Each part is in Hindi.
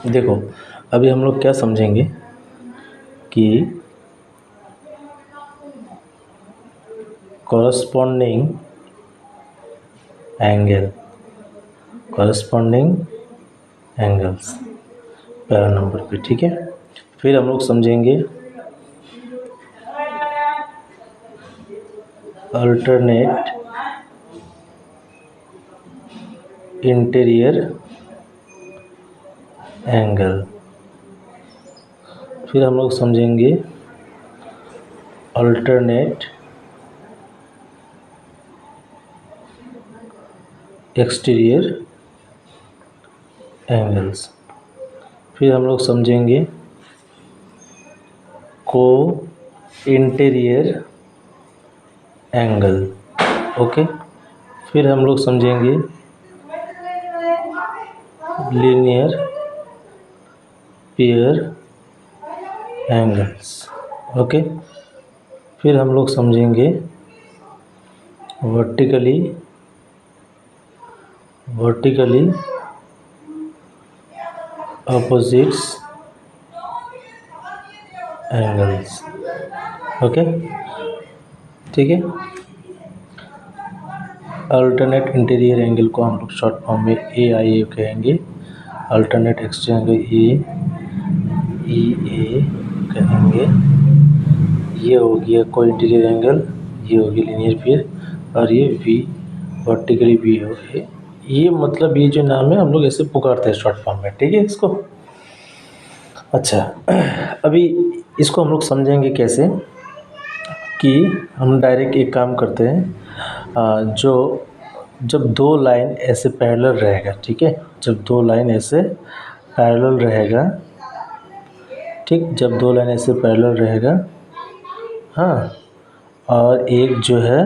देखो, अभी हम लोग क्या समझेंगे कि कॉरस्पॉन्डिंग एंगल्स पहला नंबर पे, ठीक है। फिर हम लोग समझेंगे अल्टरनेट इंटीरियर एंगल। फिर हम लोग समझेंगे अल्टरनेट एक्सटीरियर एंगल्स। फिर हम लोग समझेंगे को इंटीरियर एंगल, ओके। फिर हम लोग समझेंगे लीनियर पेयर एंगल्स, ओके। फिर हम लोग समझेंगे वर्टिकली अपोजिट्स एंगल्स, ओके, ठीक है। अल्टरनेट इंटीरियर एंगल को हम लोग शॉर्ट फॉर्म में AIA कहेंगे। अल्टरनेट एक्सटीरियर एंगल EA कहेंगे। ये हो गया को इंटीरियर एंगल, ये हो गया लीनियर पेयर, और ये V वर्टिकली V हो गया। ये मतलब ये जो नाम है हम लोग ऐसे पुकारते हैं शॉर्ट फॉर्म में, ठीक है इसको। अच्छा, अभी इसको हम लोग समझेंगे कैसे कि हम डायरेक्ट एक काम करते हैं, जो जब दो लाइन ऐसे पैरेलल रहेगा, ठीक है, जब दो लाइन ऐसे पैरेलल रहेगा, ठीक, जब दो लाइन ऐसे पैरेलल रहेगा, हाँ, और एक जो है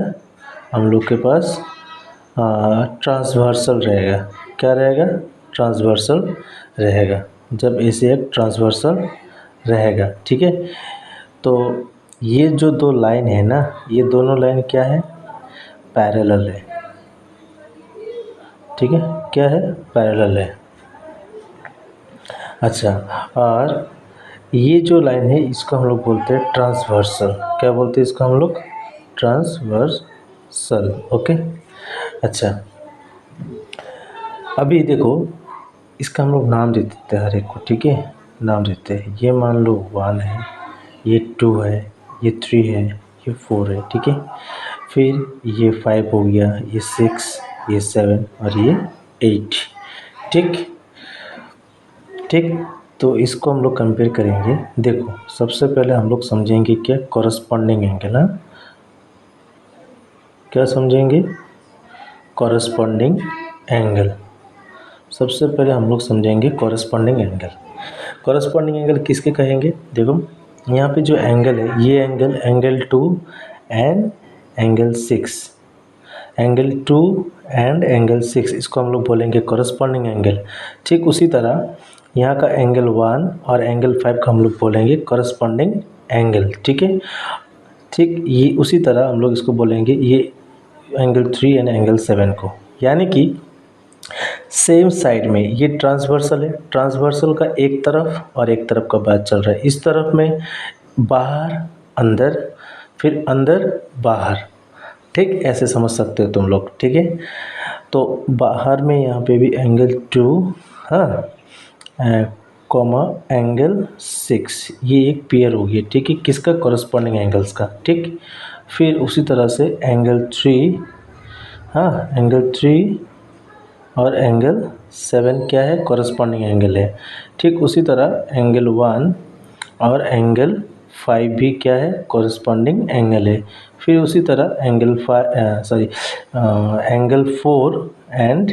हम लोग के पास ट्रांसवर्सल रहेगा। क्या रहेगा? ट्रांसवर्सल रहेगा। जब ऐसे एक ट्रांसवर्सल रहेगा, ठीक है। तो ये जो दो लाइन है ना, ये दोनों लाइन क्या है? पैरेलल है, ठीक है। क्या है? पैरेलल है। अच्छा, और ये जो लाइन है इसको हम लोग बोलते हैं ट्रांसवर्सल। क्या बोलते हैं इसको हम लोग? Transversal, okay. अच्छा, अभी देखो इसका हम लोग नाम दे देते हैं हर एक को, ठीक है, नाम देते हैं। ये मान लो 1 है, ये 2 है, ये 3 है, ये 4 है, ठीक है। फिर ये 5 हो गया, ये 6, ये 7 और ये 8, ठीक ठीक। तो इसको हम लोग कंपेयर करेंगे। देखो, सबसे पहले हम लोग समझेंगे क्या? Corresponding angle. हाँ, क्या समझेंगे? Corresponding angle. सबसे पहले हम लोग समझेंगे कॉरस्पॉन्डिंग एंगल। कॉरस्पॉन्डिंग एंगल किसके कहेंगे? देखो, यहाँ पे जो एंगल है, ये angle 2 and angle 6, angle 2 and angle 6, इसको हम लोग बोलेंगे कॉरस्पॉन्डिंग एंगल। ठीक उसी तरह यहाँ का एंगल 1 और एंगल 5 का हम लोग बोलेंगे कॉरस्पॉन्डिंग एंगल, ठीक है। ठीक, ये उसी तरह हम लोग इसको बोलेंगे ये एंगल 3 एंड एंगल 7 को, यानी कि सेम साइड में ये ट्रांसवर्सल है, ट्रांसवर्सल का एक तरफ और एक तरफ का बात चल रहा है। इस तरफ में बाहर अंदर, फिर अंदर बाहर, ठीक, ऐसे समझ सकते हो तुम लोग, ठीक है। तो बाहर में यहाँ पे भी एंगल 2, हाँ, कॉमा एंगल 6, ये एक पेयर हो गया, ठीक है, किसका? कॉरस्पॉन्डिंग एंगल्स का, ठीक। फिर उसी तरह से एंगल 3, हाँ, एंगल 3 और एंगल 7 क्या है? कॉरस्पॉन्डिंग एंगल है, ठीक। उसी तरह एंगल 1 और एंगल 5 भी क्या है? कॉरस्पॉन्डिंग एंगल है। फिर उसी तरह एंगल 4 एंड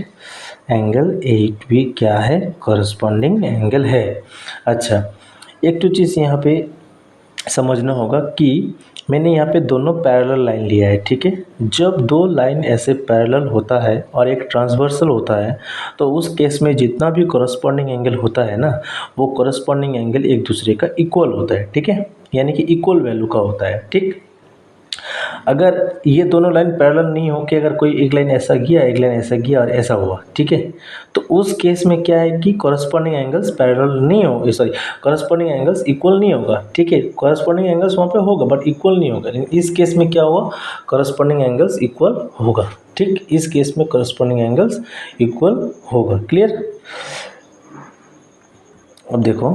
एंगल 8 भी क्या है? कॉरस्पॉन्डिंग एंगल है। अच्छा, एक तो चीज़ यहाँ पे समझना होगा कि मैंने यहाँ पे दोनों पैरेलल लाइन लिया है, ठीक है। जब दो लाइन ऐसे पैरेलल होता है और एक ट्रांसवर्सल होता है, तो उस केस में जितना भी कॉरस्पॉन्डिंग एंगल होता है ना, वो कॉरस्पॉन्डिंग एंगल एक दूसरे का इक्वल होता है, ठीक है, यानी कि इक्वल वैल्यू का होता है, ठीक। अगर ये दोनों लाइन पैरेलल नहीं हो के अगर कोई एक लाइन ऐसा गया, एक लाइन ऐसा गया और ऐसा हुआ, ठीक है, तो उस केस में क्या है कि कॉरस्पॉन्डिंग एंगल्स पैरेलल नहीं हो, सॉरी कॉरस्पॉन्डिंग एंगल्स इक्वल नहीं होगा, ठीक है। कॉरस्पॉन्डिंग एंगल्स वहाँ पे होगा बट इक्वल नहीं होगा। लेकिन इस केस में क्या होगा, कॉरस्पॉन्डिंग एंगल्स इक्वल होगा, ठीक। इस केस में कॉरस्पॉन्डिंग एंगल्स इक्वल होगा। क्लियर। अब देखो,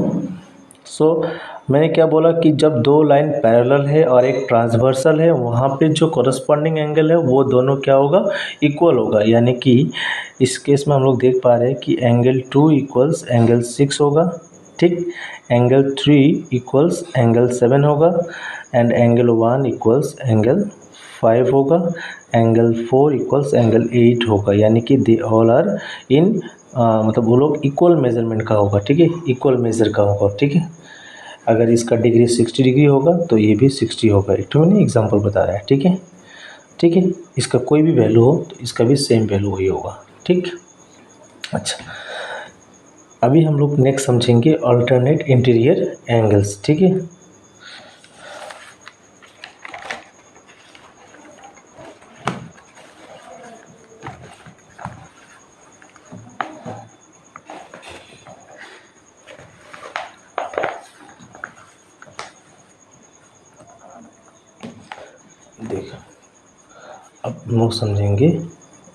मैंने क्या बोला कि जब दो लाइन पैरेलल है और एक ट्रांसवर्सल है, वहाँ पे जो कॉरस्पॉन्डिंग एंगल है वो दोनों क्या होगा, इक्वल होगा। यानी कि इस केस में हम लोग देख पा रहे हैं कि एंगल 2 इक्वल्स एंगल 6 होगा, ठीक। एंगल 3 इक्वल्स एंगल 7 होगा एंड एंगल 1 इक्वल्स एंगल 5 होगा, एंगल 4 इक्वल्स एंगल 8 होगा। यानी कि दे ऑल आर इन मतलब वो लोग इक्वल मेजरमेंट का होगा, ठीक है, इक्वल मेजर का होगा, ठीक है। अगर इसका डिग्री 60 डिग्री होगा तो ये भी 60 होगा। एक तो मैंने एग्जांपल बता रहा है, ठीक है, ठीक है। इसका कोई भी वैल्यू हो तो इसका भी सेम वैल्यू ही होगा, ठीक। अच्छा, अभी हम लोग नेक्स्ट समझेंगे अल्टरनेट इंटीरियर एंगल्स, ठीक है। देखो, अब हम लोग समझेंगे।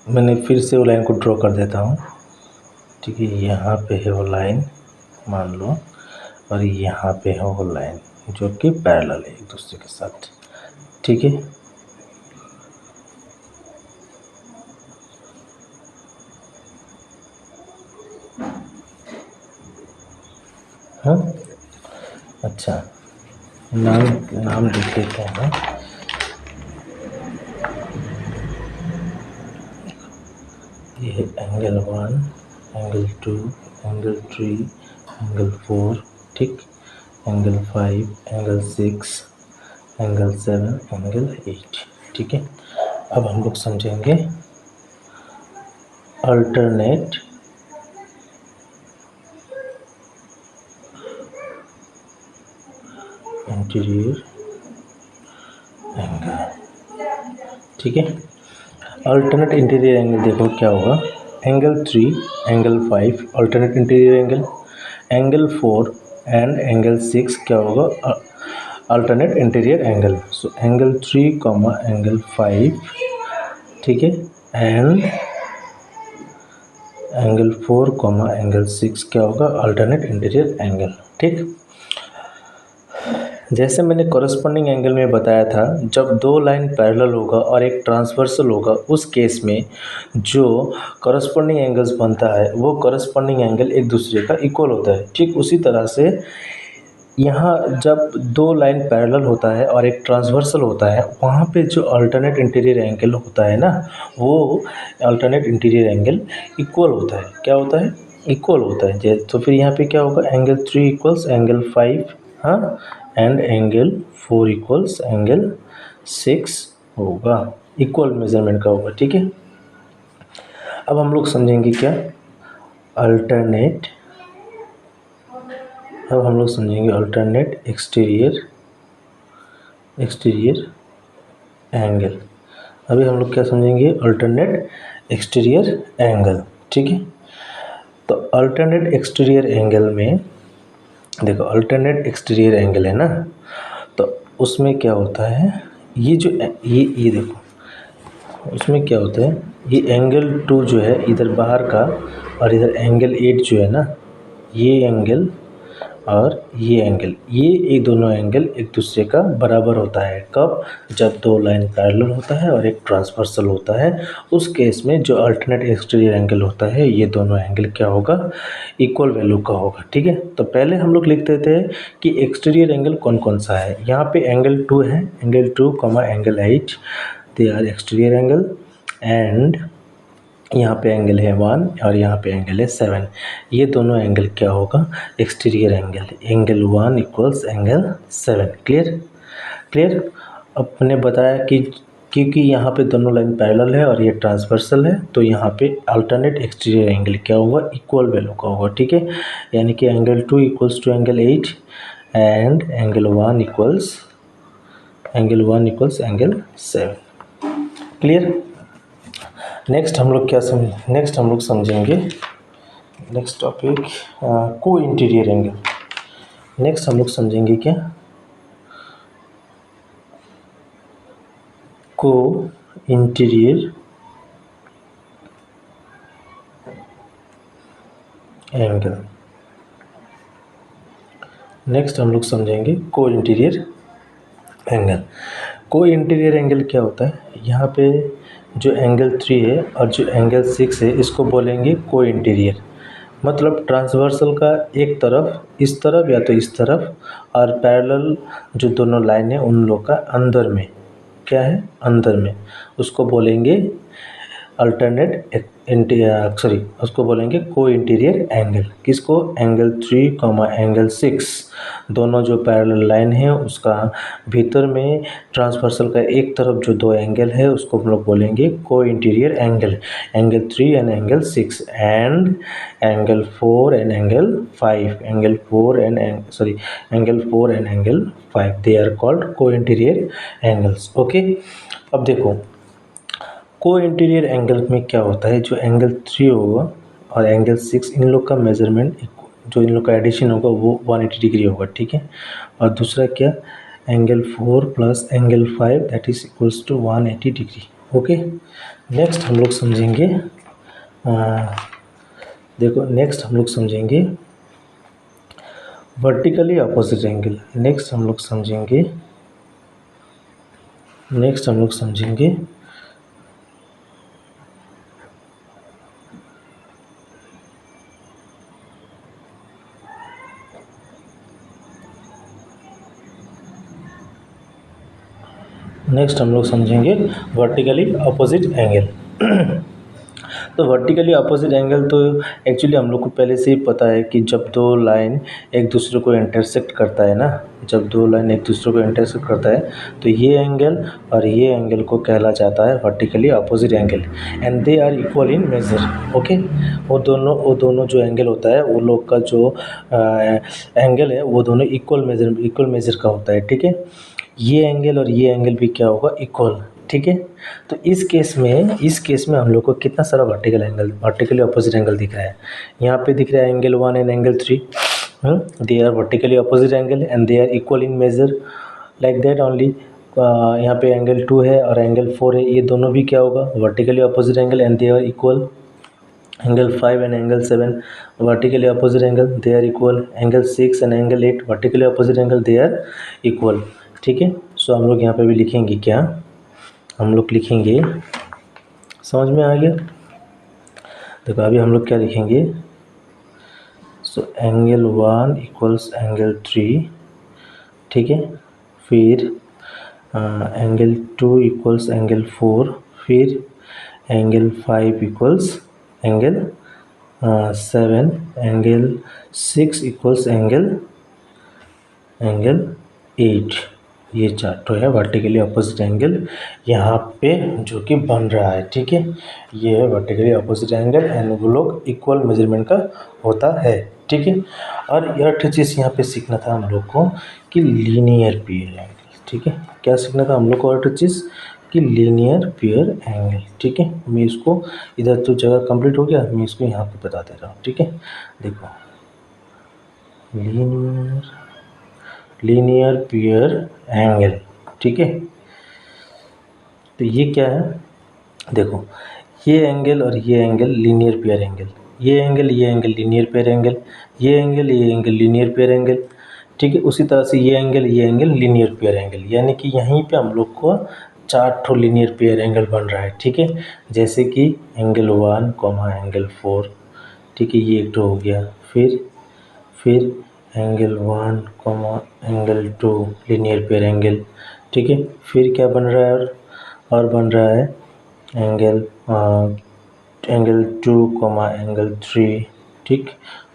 मैंने फिर से वो लाइन को ड्रॉ कर देता हूँ, ठीक है। यहाँ पे है वो लाइन मान लो, और यहाँ पे है वो लाइन जो कि पैरेलल है एक दूसरे के साथ, ठीक है। हाँ, अच्छा, नाम लिख देते हैं। ये है एंगल 1, एंगल 2, एंगल 3, एंगल 4, ठीक। एंगल 5, एंगल 6, एंगल 7, एंगल 8, ठीक है। अब हम लोग समझेंगे अल्टरनेट इंटीरियर एंगल, ठीक है। अल्टरनेट इंटीरियर एंगल देखो क्या होगा, angle 3, angle 5 alternate interior angle, angle 4 and angle 6 क्या होगा, alternate interior angle. So angle 3 comma angle 5, ठीक है, एंड एंगल 4 कॉमा एंगल 6 क्या होगा, अल्टरनेट इंटीरियर एंगल, ठीक। जैसे मैंने कॉरस्पॉन्डिंग एंगल में बताया था, जब दो लाइन पैरेलल होगा और एक ट्रांसवर्सल होगा, उस केस में जो कॉरस्पॉन्डिंग एंगल्स बनता है वो कॉरस्पॉन्डिंग एंगल एक दूसरे का इक्वल होता है, ठीक। उसी तरह से यहाँ जब दो लाइन पैरेलल होता है और एक ट्रांसवर्सल होता है, वहाँ पे जो अल्टरनेट इंटीरियर एंगल होता है ना, वो अल्टरनेट इंटीरियर एंगल इक्वल होता है। क्या होता है, इक्वल होता है। तो फिर यहाँ पे क्या होगा, एंगल 3 इक्वल्स एंगल 5, हाँ, एंड एंगल 4 इक्वल्स एंगल 6 होगा, इक्वल मेजरमेंट का होगा, ठीक है। अब हम लोग समझेंगे क्या, अल्टरनेट अब हम लोग समझेंगे अल्टरनेट एक्सटीरियर एंगल। अभी हम लोग क्या समझेंगे, अल्टरनेट एक्सटीरियर एंगल, ठीक है। तो अल्टरनेट एक्सटीरियर एंगल में देखो, अल्टरनेट एक्सटीरियर एंगल है ना, तो उसमें क्या होता है, ये जो ये देखो, उसमें क्या होता है, ये एंगल 2 जो है इधर बाहर का, और इधर एंगल 8 जो है ना, ये एंगल और ये एंगल, ये एक दोनों एंगल एक दूसरे का बराबर होता है। कब, जब दो लाइन पैरेलल होता है और एक ट्रांसवर्सल होता है, उस केस में जो अल्टरनेट एक्सटीरियर एंगल होता है, ये दोनों एंगल क्या होगा, इक्वल वैल्यू का होगा, ठीक है। तो पहले हम लोग लिख देते हैं कि एक्सटीरियर एंगल कौन कौन सा है। यहाँ पे एंगल 2 है, angle 2 comma angle 8 they are exterior angle, and यहाँ पे एंगल है 1 और यहाँ पे एंगल है 7। ये दोनों एंगल क्या होगा, exterior angle, angle 1 equals angle 7। Clear, clear. अब मैंने बताया कि क्योंकि यहाँ पे दोनों लाइन पैरेलल है और ये ट्रांसवर्सल है, तो यहाँ पे अल्टरनेट एक्सटीरियर एंगल क्या होगा, इक्वल वैल्यू का होगा, ठीक है। यानी कि angle 2 equals to angle 8 and angle 1 equals angle 1 equals angle 7। Clear. Next हम लोग समझेंगे next topic co-interior angle. Next हम लोग समझेंगे क्या, को इंटीरियर एंगल। नेक्स्ट हम लोग समझेंगे को इंटीरियर एंगल। को इंटीरियर एंगल क्या होता है, यहाँ पे जो एंगल 3 है और जो एंगल 6 है इसको बोलेंगे को इंटीरियर। मतलब ट्रांसवर्सल का एक तरफ इस तरफ या तो इस तरफ, और पैरेलल जो दोनों लाइन है उन लोग का अंदर में, क्या है अंदर में, उसको बोलेंगे अल्टरनेट उसको बोलेंगे को इंटीरियर एंगल। किसको, एंगल 3 एंगल 6 दोनों जो पैरेलल लाइन है उसका भीतर में ट्रांसवर्सल का एक तरफ जो दो एंगल है उसको हम लोग बोलेंगे co-interior angle. Angle 3 and angle 6 and angle 4 and angle 5, angle 4 and angle 5 they are called co-interior angles. Okay, अब देखो को इंटीरियर एंगल में क्या होता है, जो एंगल 3 होगा और एंगल 6 इन लोग का मेजरमेंट, जो इन लोग का एडिशन होगा वो 180 डिग्री होगा, ठीक है। और दूसरा क्या, angle 4 plus angle 5 that is equals to 180 degree. Okay, next हम लोग समझेंगे देखो नेक्स्ट हम लोग समझेंगे वर्टिकली अपोजिट एंगल। नेक्स्ट हम लोग समझेंगे वर्टिकली अपोजिट एंगल। तो वर्टिकली अपोजिट एंगल तो एक्चुअली हम लोग को पहले से ही पता है कि जब दो लाइन एक दूसरे को इंटरसेक्ट करता है ना, जब दो लाइन एक दूसरे को इंटरसेक्ट करता है तो ये एंगल और ये एंगल को कहला जाता है vertically opposite angle, and they are equal in measure. Okay, वो दोनों जो एंगल होता है वो लोग का जो एंगल है वो दोनों इक्वल मेजर का होता है, ठीक है। ये एंगल और ये एंगल भी क्या होगा, इक्वल, ठीक है। तो इस केस में हम लोग को कितना सारा वर्टिकली अपोजिट एंगल दिख रहा है। यहाँ पे दिख रहा है angle 1 and angle 3, they are vertically opposite angle and they are equal in measure, like that only. यहाँ पे एंगल 2 है और एंगल 4 है, ये दोनों भी क्या होगा, vertically opposite angle and they are equal. Angle 5 and angle 7 vertically opposite angle, they are equal. Angle 6 and angle 8 vertically opposite angle, they are equal, ठीक है। सो हम लोग यहाँ पे भी लिखेंगे क्या, हम लोग लिखेंगे, समझ में आ गया। देखो अभी हम लोग क्या लिखेंगे, सो एंगल 1 इक्वल्स एंगल 3, ठीक है। फिर एंगल 2 इक्वल्स एंगल 4, फिर angle 5 equals angle 7, angle 6 equals angle 8। ये चार्ट है वर्टिकली अपोजिट एंगल यहाँ पे जो कि बन रहा है, ठीक है। ये है वर्टिकली अपोजिट एंगल एंड वो लोग इक्वल मेजरमेंट का होता है, ठीक है। और यह चीज़ यहाँ पे सीखना था हम लोग को कि लीनियर पियर एंगल, ठीक है। क्या सीखना था हम लोग को, और चीज़ कि लीनियर पियर एंगल, ठीक है। मैं इसको इधर तो जगह कंप्लीट हो गया, मैं इसको यहाँ पे बता दे रहा हूँ, ठीक है। देखो लीनियर पियर एंगल, ठीक है। तो ये क्या है, देखो ये एंगल और ये एंगल लीनियर पियर एंगल, ये एंगल लीनियर पियर एंगल, ये एंगल लीनियर पियर एंगल, ठीक है। उसी तरह से ये एंगल लीनियर पियर एंगल, यानी कि यहीं पे हम लोग को 4 लीनियर पियर एंगल बन रहा है, ठीक है। जैसे कि एंगल 1 एंगल 4, ठीक है, ये एक तो हो गया। फिर angle 1 angle 2 linear pair angle, ठीक है। फिर क्या बन रहा है, और बन रहा है एंगल 2 एंगल 3, ठीक।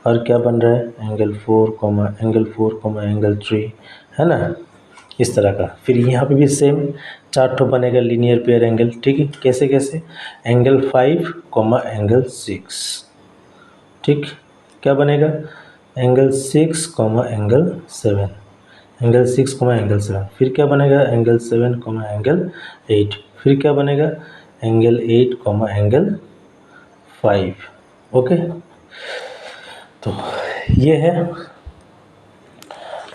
और क्या बन रहा है, एंगल 4 एंगल 3, है ना, इस तरह का। फिर यहाँ पे भी सेम 4 बनेगा लीनियर पेयर एंगल, ठीक है। कैसे एंगल 5 एंगल 6, ठीक। क्या बनेगा, angle 6 angle 7, angle 6 comma angle 7, फिर क्या बनेगा एंगल 7 कोमा एंगल 8, फिर क्या बनेगा एंगल 8 कोमा एंगल 5। ओके, तो ये है।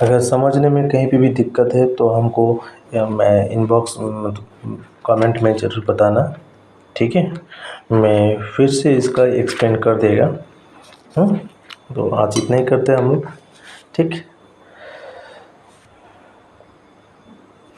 अगर समझने में कहीं पे भी दिक्कत है तो हमको मैं इनबॉक्स कमेंट में ज़रूर बताना, ठीक है। मैं फिर से इसका एक्सप्लेन कर देगा। तो आज इतना ही करते हैं हम लोग, ठीक।